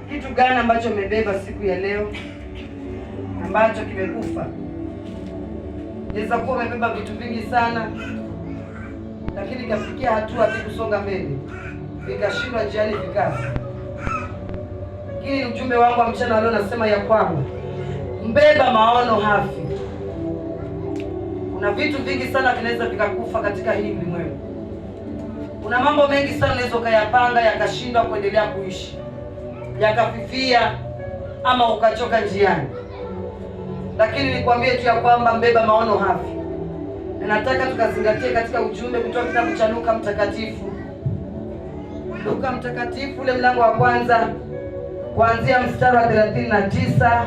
Kitu gani ambacho umebeba siku ya leo ambacho kimekufa? Inaweza kuwa umebeba vitu vingi sana, lakini ikafikia hatua kusonga mbele, vikashindwa njiani, vikasa. Hii ni ujumbe wangu wa mchana leo, nasema ya kwamba mbeba maono hafi. Kuna vitu vingi sana vinaweza vikakufa katika hii ulimwengu. Kuna mambo mengi sana unaweza ukayapanga yakashindwa kuendelea kuishi, yakafifia ama ukachoka njiani. Lakini nikwambie tu ya kwamba mbeba maono hafi. Na nataka tukazingatie katika ujumbe kutoka kitabu cha Luka Mtakatifu. Luka Mtakatifu ule mlango wa kwanza kuanzia mstari wa 39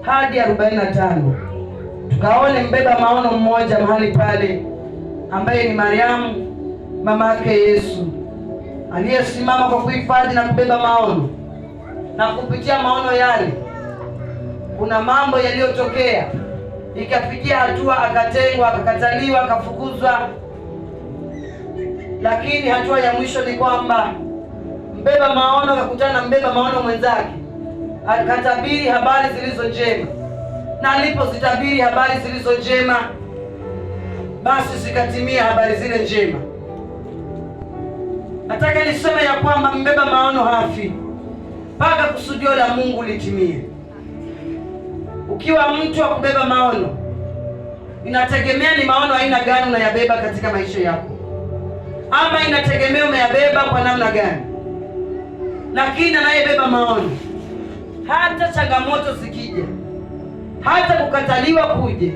hadi 45. Tukaone mbeba maono mmoja mahali pale ambaye ni Mariamu mama yake Yesu, aliyesimama kwa kuhifadhi na kubeba maono. Na kupitia maono yale kuna mambo yaliyotokea, ikafikia hatua akatengwa, akakataliwa, akafukuzwa. Lakini hatua ya mwisho ni kwamba mbeba maono akakutana na mbeba maono mwenzake, akatabiri habari zilizo njema. Na alipozitabiri habari zilizo njema, basi zikatimia habari zile njema. Nataka niseme ya kwamba mbeba maono hafi mpaka kusudio la Mungu litimie. Ukiwa mtu wa kubeba maono, inategemea ni maono aina gani unayabeba katika maisha yako, ama inategemea umeyabeba kwa namna gani. Lakini anayebeba maono, hata changamoto zikija, hata kukataliwa kuje,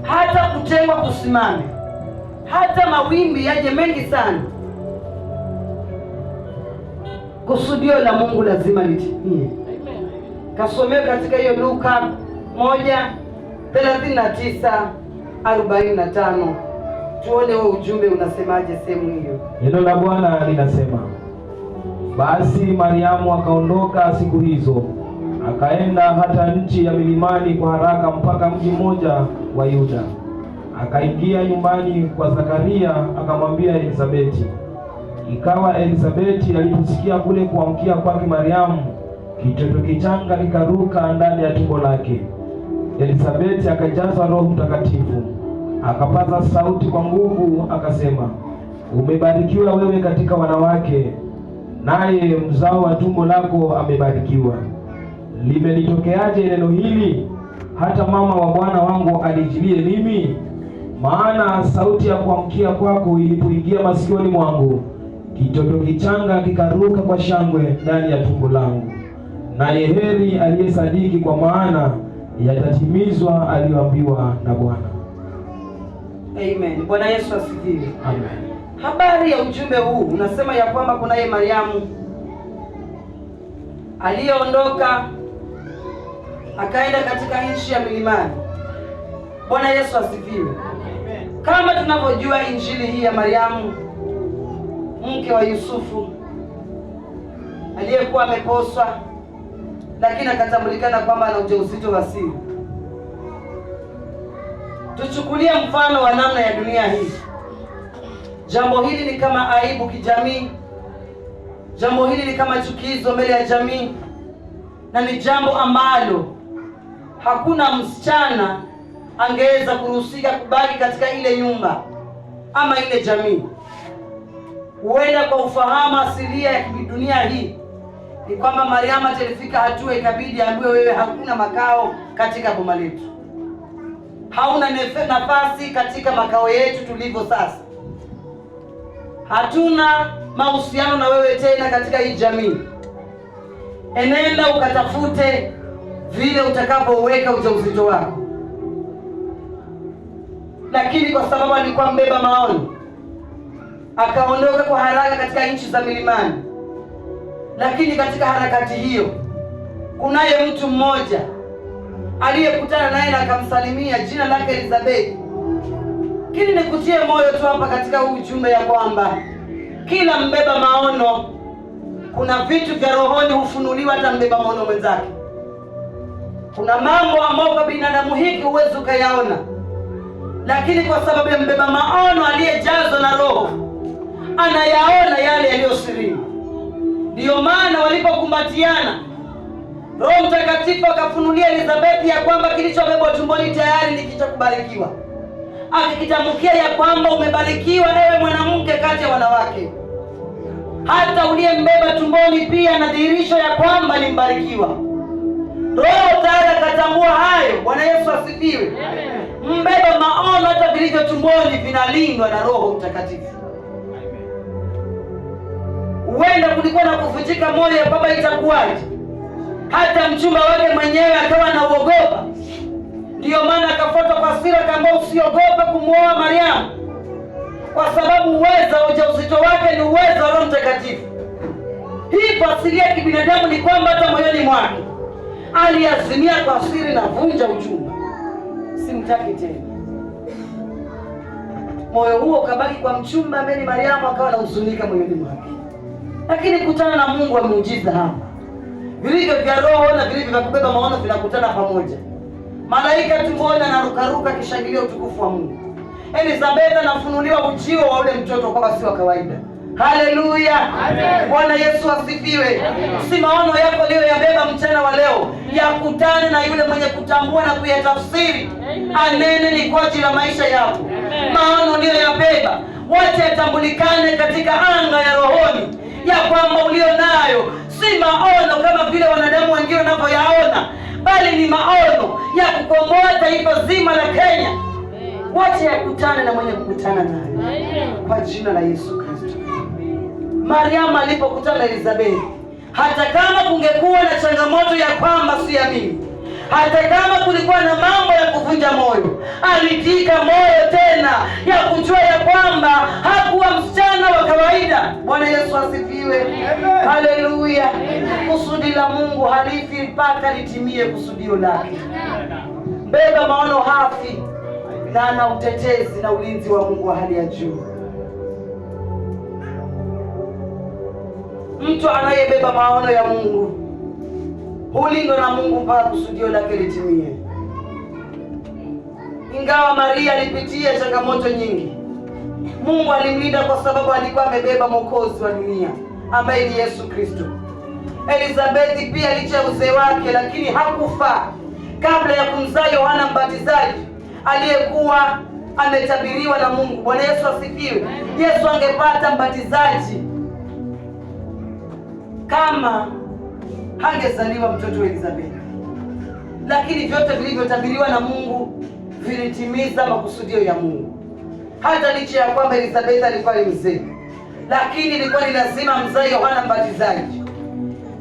hata kutengwa kusimame, hata mawimbi yaje mengi sana, kusudio la Mungu lazima litimie. Kasomea katika hiyo Luka 1:39-45. Tuone wewe ujumbe unasemaje sehemu hiyo. Neno la Bwana linasema, basi Mariamu akaondoka siku hizo, akaenda hata nchi ya milimani kwa haraka mpaka mji mmoja wa Yuda. Akaingia nyumbani kwa Zakaria, akamwambia Elisabeti. Ikawa Elisabeti aliposikia kule kuamkia kwake Mariamu, kitoto kichanga kikaruka ndani ya tumbo lake. Elisabeti akajazwa Roho Mtakatifu, akapaza sauti kwa nguvu, akasema, umebarikiwa wewe katika wanawake, naye mzao wa tumbo lako amebarikiwa. Limenitokeaje neno hili, hata mama wa Bwana wangu anijilie mimi? Maana sauti ya kuamkia kwako ilipoingia masikioni mwangu, kitoto kichanga kikaruka kwa shangwe ndani ya tumbo langu. Naye heri aliyesadiki, kwa maana yatatimizwa aliyoambiwa na Bwana. Amen. Bwana Yesu asifiwe. Amen. Habari ya ujumbe huu unasema ya kwamba kunaye Mariamu aliyeondoka akaenda katika nchi ya milimani. Bwana Yesu asifiwe. Amen. Kama tunavyojua injili hii ya Mariamu, mke wa Yusufu aliyekuwa ameposwa, lakini akatambulikana kwamba ana ujauzito wa siri. Tuchukulie mfano wa namna ya dunia hii. Jambo hili ni kama aibu kijamii. Jambo hili ni kama chukizo mbele ya jamii, na ni jambo ambalo hakuna msichana angeweza kuruhusika kubaki katika ile nyumba ama ile jamii. Huenda kwa ufahamu asilia ya kidunia hii ni kwamba Mariamu alifika hatua ikabidi ambiwe, wewe hakuna makao katika boma letu, hauna nafasi katika makao yetu tulivyo sasa, hatuna mahusiano na wewe tena katika hii jamii. Enenda ukatafute vile utakapoweka ujauzito wako. Lakini kwa sababu alikuwa mbeba maono, akaondoka kwa haraka katika nchi za milimani. Lakini katika harakati hiyo kunaye mtu mmoja aliyekutana naye na akamsalimia, jina lake Elisabeti. Lakini nikutie moyo tu hapa katika ujumbe ya kwamba kila mbeba maono, kuna vitu vya rohoni hufunuliwa hata mbeba maono mwenzake. Kuna mambo ambayo kwa binadamu hiki huwezi ukayaona, lakini kwa sababu ya mbeba maono aliyejazwa na Roho, anayaona yale yaliyo siri. Ndiyo maana walipokumbatiana Roho Mtakatifu akafunulia Elizabeti ya kwamba kilichobebwa tumboni tayari ni kitakubarikiwa. Akikitamkia ya kwamba umebarikiwa ewe mwanamke kati ya wanawake. Hata uliyembeba tumboni pia anadhihirisha ya kwamba ni mbarikiwa. Roho tayari akatambua hayo. Bwana Yesu asifiwe. Mbeba maono hata vilivyo tumboni vinalindwa na Roho Mtakatifu. Huenda kulikuwa na kuvunjika moyo ya kwamba itakuwaje. Hata mchumba wake mwenyewe akawa na uogopa. Ndiyo maana akafuata kwa hasira akaambia usiogope kumwoa Mariamu, kwa sababu uwezo wa ujauzito wake ni uwezo wa Roho Mtakatifu. Hii kwa asili ya kibinadamu ni kwamba hata moyoni mwake aliazimia kwa asiri na vunja uchumba, simtaki tena. Moyo huo ukabaki kwa mchumba ambaye ni Mariamu, akawa na huzunika moyoni mwake. Lakini kutana na Mungu ameujiza hapa. Vilivyo vya roho na vilivyo vya kubeba maono vinakutana pamoja. Malaika tumboni anarukaruka kishangilia utukufu wa Mungu. Elizabeth anafunuliwa ujio wa ule mtoto kwa si wa kawaida. Haleluya. Amen. Bwana Yesu asifiwe. Si maono yako leo yabeba mchana wa leo, yakutane na yule mwenye kutambua na kuyatafsiri. Anene ni kwa ajili ya maisha yako. Maono ndio yabeba. Wacha yatambulikane katika anga ya rohoni ya kwamba ulio nayo si maono kama vile wanadamu wengine wanavyoyaona, bali ni maono ya kukomboa taifa zima la Kenya. Wacha yakutane na mwenye kukutana naye kwa jina la Yesu Kristo. Mariamu alipokutana na Elizabeth, hata kama kungekuwa na changamoto ya kwamba siamini, hata kama kulikuwa na mambo ya kuvunja moyo, alitika moyo tena ya kujua ya kwamba hakuwa msichana wa kawaida. Bwana Yesu asifiwe. Haleluya. Kusudi la Mungu halifi mpaka litimie kusudio lake. Beba maono hafi na ana utetezi na ulinzi wa Mungu wa hali ya juu. Mtu anayebeba maono ya Mungu hulindwa na Mungu mpaka kusudio lake litimie. Ingawa Maria alipitia changamoto nyingi, Mungu alimlinda kwa sababu alikuwa amebeba Mwokozi wa dunia ambaye ni Yesu Kristo. Elizabeth pia licha uzee wake, lakini hakufa kabla ya kumzaa Yohana Mbatizaji aliyekuwa ametabiriwa na Mungu. Bwana Yesu asifiwe. Yesu angepata mbatizaji kama hangezaliwa mtoto wa Elizabeth, lakini vyote vilivyotabiriwa na Mungu vilitimiza makusudio ya Mungu. Hata licha ya kwamba Elizabeth alikuwa ni mzee, lakini ilikuwa ni lazima mzae Yohana Mbatizaji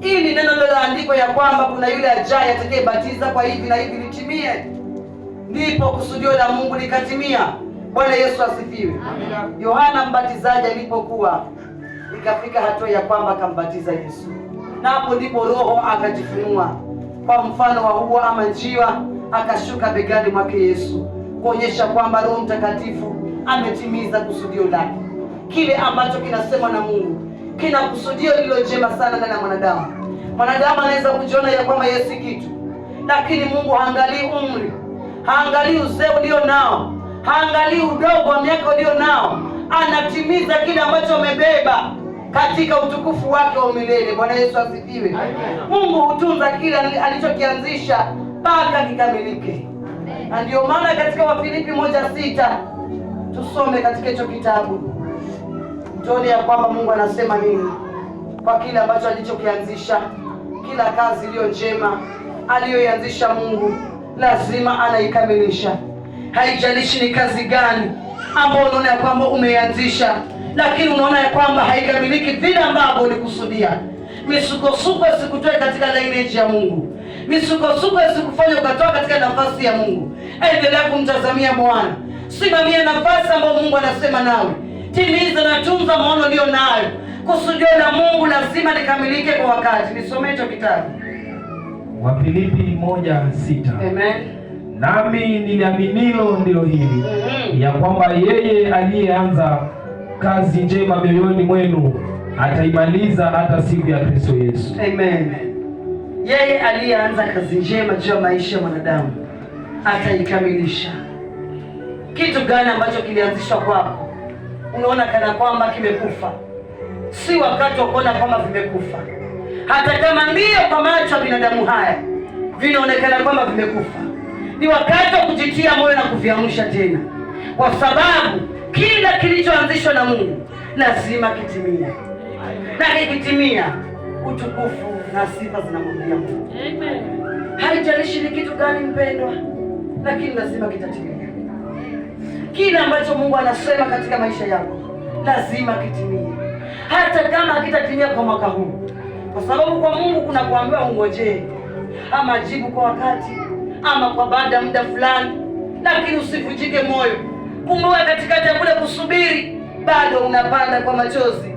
ili neno lililoandikwa ya kwamba kuna yule ajaye atakayebatiza kwa hivi na hivi litimie. Ndipo kusudio la Mungu likatimia. Bwana Yesu asifiwe. Yohana Mbatizaji alipokuwa ikafika hatua ya kwamba akambatiza Yesu, na hapo ndipo Roho akajifunua kwa mfano wa hua ama njiwa, akashuka begani mwake Yesu, kuonyesha kwamba Roho Mtakatifu ametimiza kusudio lake. Kile ambacho kinasemwa na Mungu kina kusudio lilo jema sana ndani ya mwanadamu. Mwanadamu anaweza kujiona ya kwamba yeye si kitu, lakini Mungu haangalii umri, haangalii uzee ulio nao, haangalii udogo wa miaka ulio nao. Anatimiza kile ambacho umebeba katika utukufu wake wa milele. Bwana Yesu asifiwe. Mungu hutunza kile alichokianzisha mpaka kikamilike. Na ndio maana katika Wafilipi 1:6 tusome katika hicho kitabu, tuone ya kwamba Mungu anasema nini kwa kile ambacho alichokianzisha. Kila kazi iliyo njema aliyoianzisha Mungu lazima anaikamilisha. Haijalishi ni kazi gani ambayo unaona ya kwamba umeianzisha, lakini unaona ya kwamba haikamiliki vile ambavyo ulikusudia. Misukosuko isikutoe katika lineage ya Mungu. Misukosuko isikufanye ukatoka katika nafasi ya Mungu. Endelea kumtazamia Bwana. Simamia nafasi ambayo Mungu anasema nawe. Timiza na tunza maono ulio nayo. Kusudio la Mungu lazima likamilike kwa wakati. Nisome hicho kitabu. Wafilipi 1:6. Amen. Nami niliaminilo ndilo hili, ya kwamba yeye aliyeanza kazi njema mioyoni mwenu ataimaliza hata siku ya Kristo Yesu. Amen. Yeye aliyeanza kazi njema juu ya maisha ya mwanadamu ataikamilisha. Kitu gani ambacho kilianzishwa kwako unaona kana kwamba kimekufa? Si wakati wa kuona kwamba vimekufa. hata kama ndio kwa macho ya binadamu haya vinaonekana kwamba vimekufa, ni wakati wa kujitia moyo na kuviamsha tena, kwa sababu kila kilichoanzishwa na Mungu lazima kitimie, na kikitimia utukufu na sifa zinamrudia Mungu. Amen. Haijalishi ni kitu gani mpendwa, lakini lazima kitatimia. Kila ambacho Mungu anasema katika maisha yako lazima kitimie, hata kama hakitatimia kwa mwaka huu, kwa sababu kwa Mungu kuna kuambiwa ungojee, ama jibu kwa wakati, ama kwa baada ya muda fulani. Lakini usivunjike moyo. Kumbuka katikati ya kule kusubiri bado unapanda kwa machozi,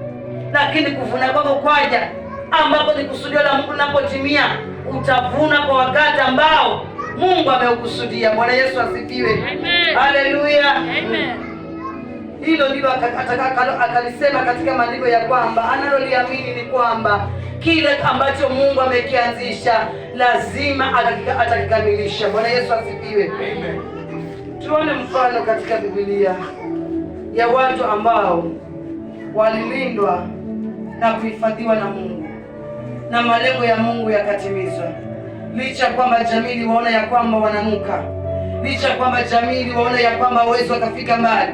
lakini kuvuna kwako kwaja, ambapo ni kusudio la Mungu linapotimia, utavuna kwa wakati ambao Mungu ameukusudia. Bwana Yesu asifiwe. Amen. Haleluya. Amen. Hilo ndilo akalisema katika maandiko ya kwamba analoliamini ni kwamba kile ambacho Mungu amekianzisha lazima atakikamilisha. Bwana Yesu asifiwe. Amen. Tuone mfano katika Biblia ya watu ambao walilindwa na kuhifadhiwa na Mungu na malengo ya Mungu yakatimizwa, licha kwamba jamii waona ya kwamba wananuka, licha kwamba jamii waona ya kwamba hawezi wakafika mbali,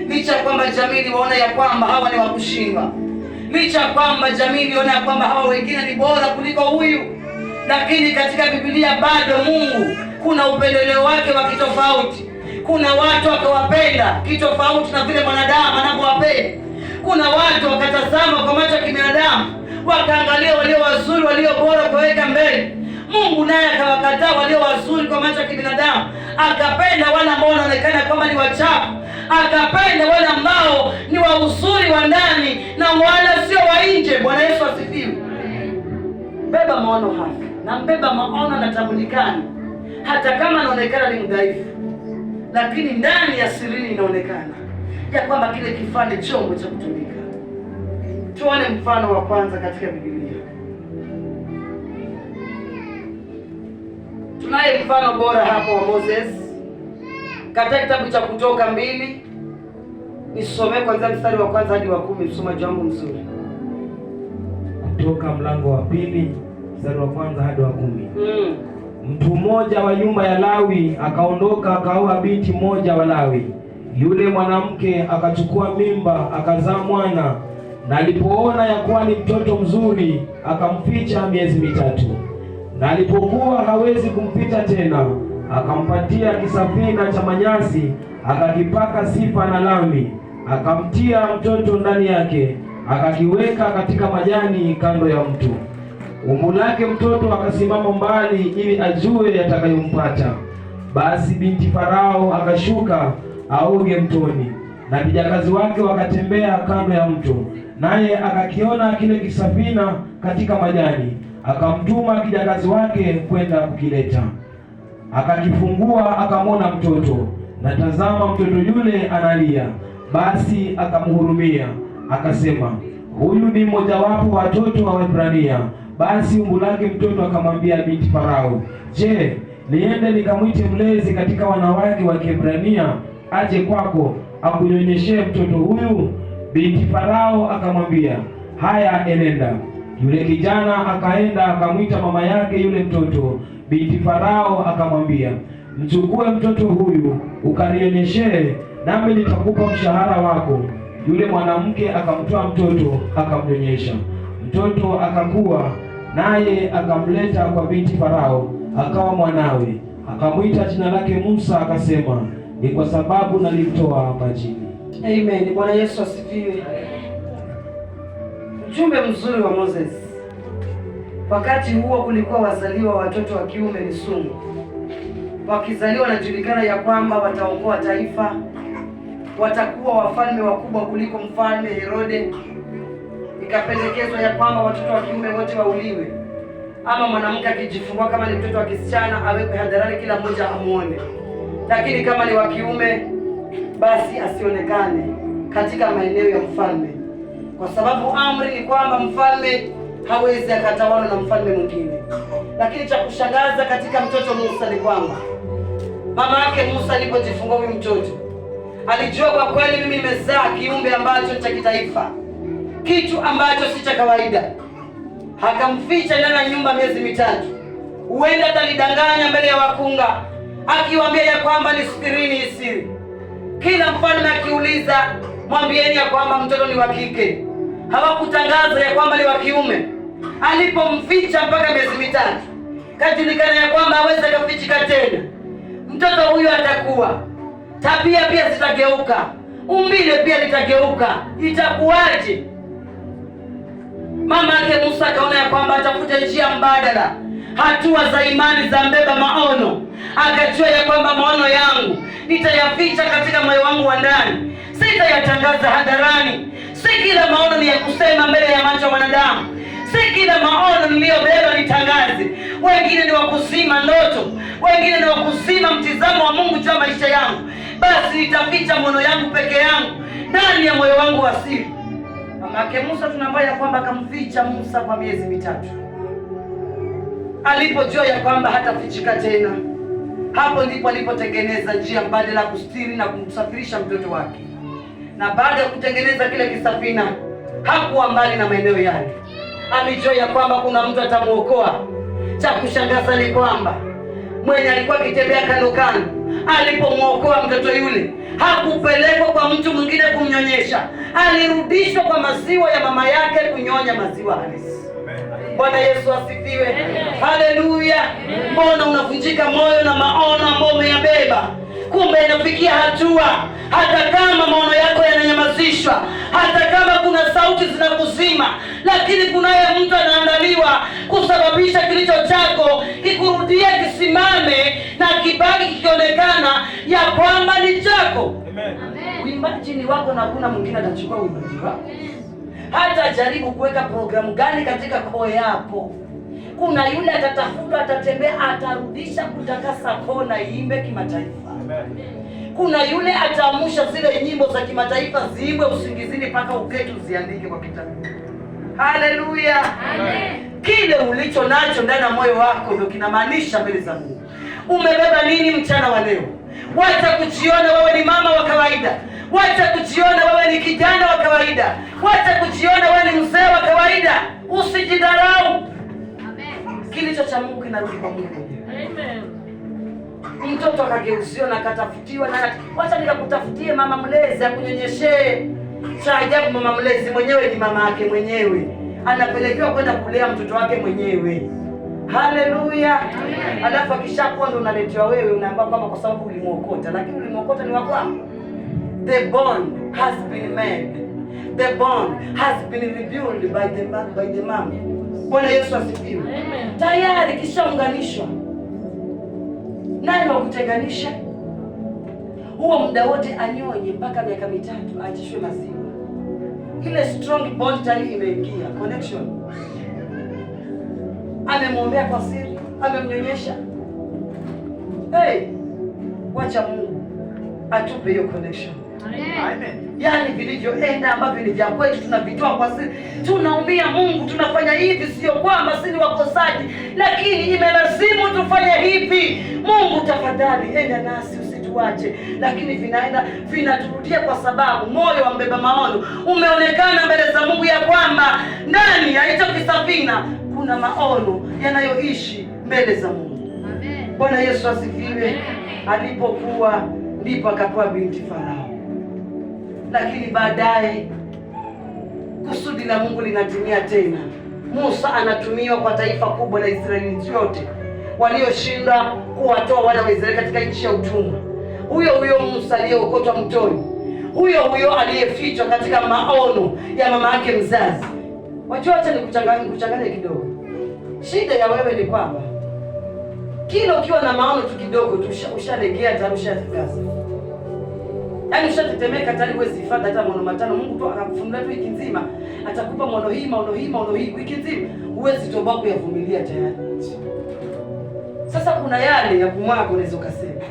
licha kwamba jamii waona ya kwamba hawa ni wakushindwa, licha kwamba jamii waona ya kwamba hawa wengine ni bora kuliko huyu, lakini katika Biblia bado Mungu kuna upendeleo wake wa kitofauti. Kuna watu wakawapenda kitofauti na vile mwanadamu anavyowapenda. Kuna watu wakatazama kwa macho ya kibinadamu, wakaangalia walio wazuri, walio bora kuweka mbele. Mungu naye akawakataa walio wazuri kwa macho ya kibinadamu, akapenda wale ambao wanaonekana kwamba ni wachafu, akapenda wale ambao ni wa uzuri wa ndani na wala sio wa nje. Bwana Yesu asifiwe. Beba maono haya na mbeba maono anatambulikana, hata kama anaonekana ni mdhaifu, lakini ndani ya sirini inaonekana ya kwamba kile kifaa ni chombo cha kutumika. Tuone mfano wa kwanza katika Biblia. Tunaye mfano bora hapo wa Moses katika kitabu cha Kutoka 2. Nisome kwanza mstari wa kwanza hadi wa 10, msomaji wangu mzuri. Kutoka mlango wa 2 mstari wa kwanza hadi wa 10. Mtu mmoja wa nyumba ya Lawi akaondoka akaoa binti mmoja wa Lawi. Yule mwanamke akachukua mimba akazaa mwana, na alipoona ya kuwa ni mtoto mzuri akamficha miezi 3. Na alipokuwa hawezi kumpita tena, akampatia kisafina cha manyasi, akakipaka sifa na lami, akamtia mtoto ndani yake, akakiweka katika majani kando ya mto. Umbu lake mtoto akasimama mbali ili ajue yatakayompata. Basi binti Farao akashuka aoge mtoni, na vijakazi wake wakatembea kando ya mto, naye akakiona kile kisafina katika majani, akamtuma kijakazi wake kwenda kukileta. Akakifungua akamwona mtoto, na tazama, mtoto yule analia. Basi akamhurumia, akasema, huyu ni mmojawapo wa watoto wa Waebrania. Basi umbu lake mtoto akamwambia binti Farao, je, niende nikamwite mlezi katika wanawake wa Kiebrania aje kwako akunyonyeshe mtoto huyu? Binti Farao akamwambia, haya, enenda. Yule kijana akaenda akamwita mama yake yule mtoto. Binti Farao akamwambia, mchukue mtoto huyu ukanionyeshe, nami nitakupa mshahara wako. Yule mwanamke akamtoa mtoto akamnyonyesha. Mtoto akakua, naye akamleta kwa binti Farao, akawa mwanawe. Akamwita jina lake Musa, akasema, ni kwa sababu nalimtoa majini. Amen. Bwana Yesu asifiwe. Ujumbe mzuri wa Moses. Wakati huo kulikuwa wazaliwa watoto wa kiume ni sumu. Wakizaliwa wanajulikana ya kwamba wataokoa taifa, watakuwa wafalme wakubwa kuliko mfalme Herode. Ikapendekezwa ya kwamba watoto wa kiume wote wauliwe, ama mwanamke akijifungua kama ni mtoto wa kisichana awekwe hadharani kila mmoja amuone, lakini kama ni wa kiume basi asionekane katika maeneo ya mfalme, kwa sababu amri ni kwamba mfalme hawezi akatawala na mfalme mwingine. Lakini cha kushangaza katika mtoto Musa ni kwamba mama yake Musa alipojifungua huyu mtoto alijua kwa kweli, mimi nimezaa kiumbe ambacho cha kitaifa, kitu ambacho si cha kawaida. akamficha ndani ya nyumba miezi mitatu. Huenda atalidanganya mbele ya wakunga akiwaambia ya kwamba ni siri. Kila mfalme akiuliza, mwambieni ya kwamba mtoto ni wa kike. Hawakutangaza ya kwamba ni wa kiume. Alipomficha mpaka miezi mitatu, kajulikana ya kwamba hawezi kufichika tena. Mtoto huyo atakuwa, tabia pia zitageuka, umbile pia litageuka. Itakuwaje? Mama yake Musa akaona ya kwamba atafute njia mbadala, hatua za imani za mbeba maono. Akajua ya kwamba maono yangu nitayaficha katika moyo wangu wa ndani, sitayatangaza hadharani. Si kila maono ni ya kusema mbele ya macho ya wanadamu. Si kila maono niliyobeba nitangaze. Wengine ni wa kuzima ndoto, wengine ni wa kuzima mtizamo wa Mungu juu ya maisha yangu. Basi nitaficha maono yangu peke yangu ndani ya moyo wangu wa siri. Mamake Musa tunaambia ya kwamba akamficha Musa kwa miezi mitatu. Alipojua ya kwamba hatafichika tena, hapo ndipo alipotengeneza njia mbadala kustiri na kumsafirisha mtoto wake. Na baada ya kutengeneza kile kisafina, hakuwa mbali na maeneo yale. Alijua ya kwamba kuna mtu atamuokoa. Cha kushangaza ni kwamba mwenye alikuwa akitembea kando kando, alipomuokoa mtoto yule, hakupelekwa kwa mtu mwingine kumnyonyesha. Alirudishwa kwa maziwa ya mama yake kunyonya maziwa halisi. Bwana Yesu asifiwe. Haleluya. Mbona unavunjika moyo na maono ambayo umeyabeba? Kumbe inafikia hatua hata kama maono yako yananyamazishwa, hata kama kuna sauti zinakuzima, lakini kunaye mtu anaandaliwa kusababisha kilicho chako kikurudie, kisimame na kibaki kikionekana ya kwamba ni chako. Amen. Uimbaji ni wako na hakuna mwingine atachukua uimbaji wako. Hata jaribu kuweka programu gani katika koo yako, kuna yule atatafuta, atatembea, atarudisha kutakasa kona iimbe kimataifa. Kuna yule ataamusha zile nyimbo za kimataifa ziimbwe usingizini mpaka uketi uziandike kwa kitabu. Haleluya. Amen. Kile ulicho nacho ndani ya moyo wako ndio kinamaanisha mbele za Mungu. Umebeba nini mchana wa leo? Wacha kujiona wewe ni mama wa kawaida. Wacha kujiona wewe ni kijana wa kawaida. Wacha kujiona wewe ni mzee wa kawaida. Usijidharau. Amen. Kilicho cha Mungu kinarudi kwa Mungu. Amen. Mtoto akageuziwa na akatafutiwa na wacha nikakutafutie mama mlezi akunyonyeshe. Cha ajabu, mama mlezi mwenyewe ni mama yake mwenyewe. Anapelekewa kwenda kulea mtoto wake mwenyewe. Haleluya. Alafu akishakuwa ndo unaletewa wewe, unaambiwa kwamba kwa sababu ulimuokota, lakini ulimuokota ni wako. The bond has been made. The bond has been revealed by the mom. Bwana Yesu asifiwe. Amen. Tayari kishaunganishwa. Nani wa kutenganisha? Huo muda wote anyonye mpaka miaka mitatu achishwe maziwa. Ile strong bond tayari imeingia, connection. Amemwombea kwa siri, amemnyonyesha. Hey, wacha Mungu atupe hiyo connection. Amen. Yaani vilivyoenda ambavyo ni vya kwetu tunavitoa kwa siri. Tunaumia Mungu, tunafanya hivi sio kwamba sisi ni wakosaji, lakini imelazimu tufanye hivi. Mungu tafadhali enda nasi, usituache. Lakini vinaturudia kwa sababu moyo wa mbeba maono umeonekana mbele za Mungu ya kwamba ndani ya hicho kisafina kuna maono yanayoishi mbele za Mungu. Amen. Bwana Yesu asifiwe. Alipokuwa ndipo akapewa binti Farao. Lakini baadaye kusudi la Mungu linatimia tena. Musa anatumiwa kwa taifa kubwa la Israeli yote walioshinda kuwatoa wana wa Israeli katika nchi ya utumwa. Huyo Musa aliyeokotwa mtoni, huyo aliyefichwa katika maono ya mama yake mzazi. Wacha nikuchanganye kidogo. Shida ya wewe ni kwamba kila ukiwa na maono tu kidogo tu ushalegea tayari, ushafikaza. Yaani ushatetemeka tayari, huwezi ifadha hata maono matano. Mungu tu akakufunulia tu wiki nzima, atakupa maono hii wiki nzima, huwezi toba kuyavumilia tayari. Sasa kuna yale ya kumwaga unaweza kusema,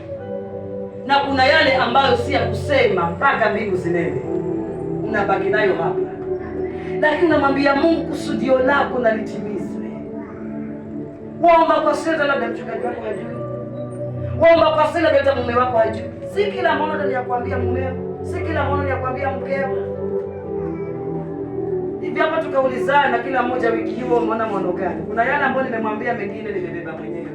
na kuna yale ambayo si ya kusema mpaka mbingu zinene, unabaki nayo hapa. Lakini unamwambia Mungu kusudio lako na litimizwe. Waomba kwa siri, labda mchungaji wako hajui. Waomba kwa siri, labda mume wako hajui. Si kila maono ni ya kuambia mumeo, si kila maono ni ya kuambia mkeo. hivi hapa tukaulizana kila mmoja wiki hiyo umeona maono gani? Kuna yale ambayo nimemwambia, mengine nimebeba mwenyewe.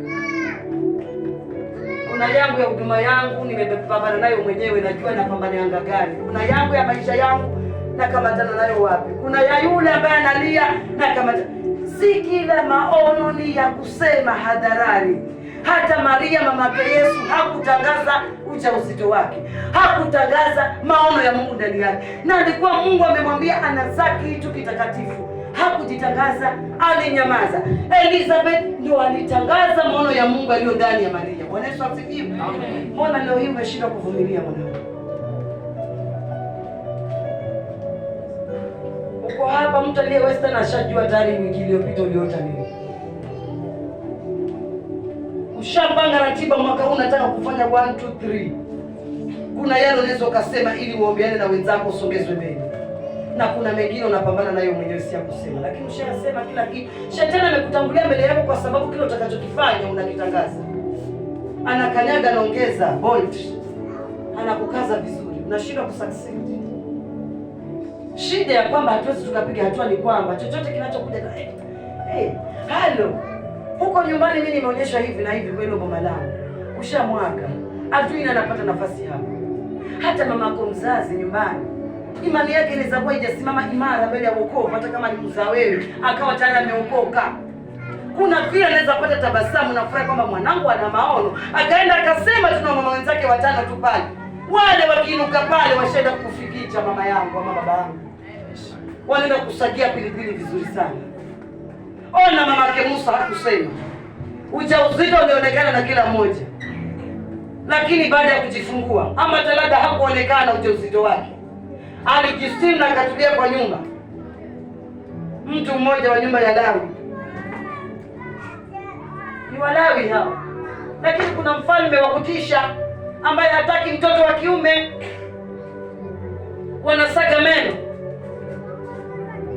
Kuna yangu ya huduma yangu nimepambana nayo mwenyewe, najua napambana anga gani. Kuna yangu ya maisha yangu nakamatana nayo wapi. Kuna ya yule ambaye analia nakamatana. Si kila maono ni ya kusema hadharani. Hata Maria mamake Yesu hakutangaza ujauzito wake, hakutangaza maono ya Mungu ndani yake, na alikuwa Mungu amemwambia anazaa kitu kitakatifu. Hakujitangaza, alinyamaza. Elizabeth ndio alitangaza maono ya Mungu aliyo ndani ya Maria. Bwana Yesu asifiwe. Amen. Mbona leo hii umeshindwa kuvumilia mwanangu? Uko hapa, mtu aliye Western ashajua tayari wiki iliyopita uliota nini. Ushapanga ratiba mwaka huu unataka kufanya 1 2 3. Kuna yale unaweza ukasema ili uombeane na wenzako usongezwe mbele. Na kuna mengine unapambana nayo mwenyewe si ya kusema. Lakini ushasema kila kitu. Shetani amekutangulia mbele yako kwa sababu kile utakachokifanya unakitangaza. Anakanyaga, anaongeza bolt. Anakukaza vizuri. Unashindwa kusucceed. Shida ya kwamba hatuwezi tukapiga hatua ni kwamba chochote kinachokuja halo. Huko nyumbani mimi nimeonyeshwa hivi na hivi kwa hilo boma langu. Ushamwaga. Adui anapata nafasi hapo. Hata mamako mzazi nyumbani, imani yake inaweza kuwa haijasimama imara mbele ya wokovu, hata kama alikuzaa wewe akawa tayari ameokoka. Kuna vile anaweza kupata tabasamu na furaha kwamba mwanangu ana maono, akaenda akasema tuna mama wenzake 5 tu pale. Wale wakiinuka pale washaenda kufikicha mama yangu ama baba yangu. Wanaenda kusagia pilipili vizuri sana. Ona mamake Musa hakusema. Ujauzito ulionekana na kila mmoja. Lakini baada ya kujifungua ama talada hakuonekana ujauzito wake. Alijistiri na akatulia kwa nyumba. Mtu mmoja wa nyumba ya Lawi. Ni Walawi hao. Lakini kuna mfalme wa kutisha ambaye hataki mtoto wa kiume. Wanasaga meno.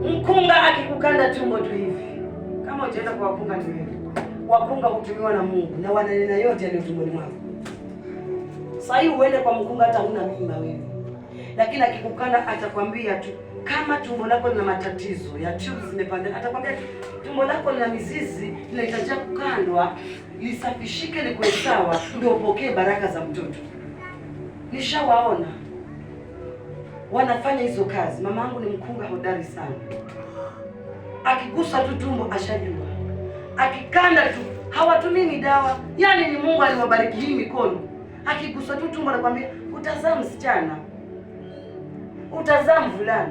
Mkunga akikukanda tumbo tu hivi. Kama utaenda kwa wakunga ni wewe. Wakunga hutumiwa na Mungu na wananena yote yaliyo tumboni mwako. Sasa hii uende kwa mkunga hata huna mimba wewe. Lakini akikukanda atakwambia tu kama tumbo lako lina matatizo ya tubes zimepanda, atakwambia tumbo lako lina mizizi linahitaji kukandwa, lisafishike likuwe sawa ndio upokee baraka za mtoto. Nishawaona wanafanya hizo kazi. Mamangu ni mkunga hodari sana. Akigusa tu tumbo ashajua. Akikanda tu hawatumii dawa. Yaani ni Mungu aliwabariki hii mikono. Akigusa tu tumbo anakuambia utazaa msichana. Utazaa mvulana.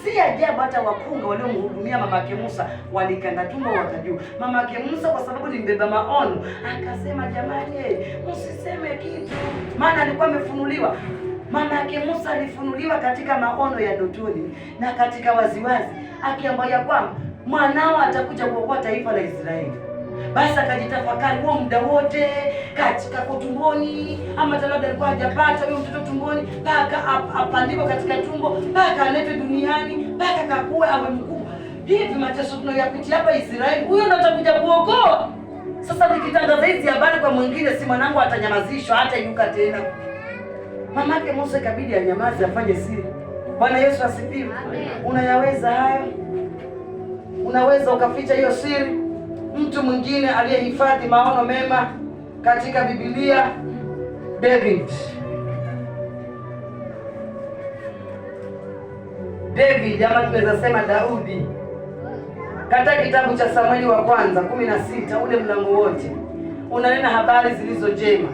Si ajabu hata wakunga waliomhudumia mamake Musa walikanda tumbo wakajua. Mamake Musa kwa sababu ni mbeba maono akasema jamani, msiseme kitu. Maana alikuwa amefunuliwa. Mamake Musa alifunuliwa katika maono ya ndotoni na katika waziwazi akiambia kwamba mwanao atakuja kuokoa taifa la Israeli. Basi akajitafakari huo muda wote katika tumboni, ama labda alikuwa hajapata huyo mtoto tumboni, mpaka apandikwe katika tumbo, mpaka aletwe duniani, mpaka kakue awe mkubwa. Hivi mateso tunayopitia hapa Israeli, huyo ndo atakuja kuokoa. Sasa nikitangaza hizi habari kwa mwingine, si mwanangu atanyamazishwa, hata inuka tena. Mamake Musa ikabidi anyamaze, afanye siri. Bwana Yesu asifiwe. Unayaweza hayo? Unaweza ukaficha hiyo siri? Mtu mwingine aliyehifadhi maono mema katika Biblia, David. Ama tunaweza sema Daudi. Katika kitabu cha Samueli wa kwanza 16 ule mlango wote unanena habari zilizo njema.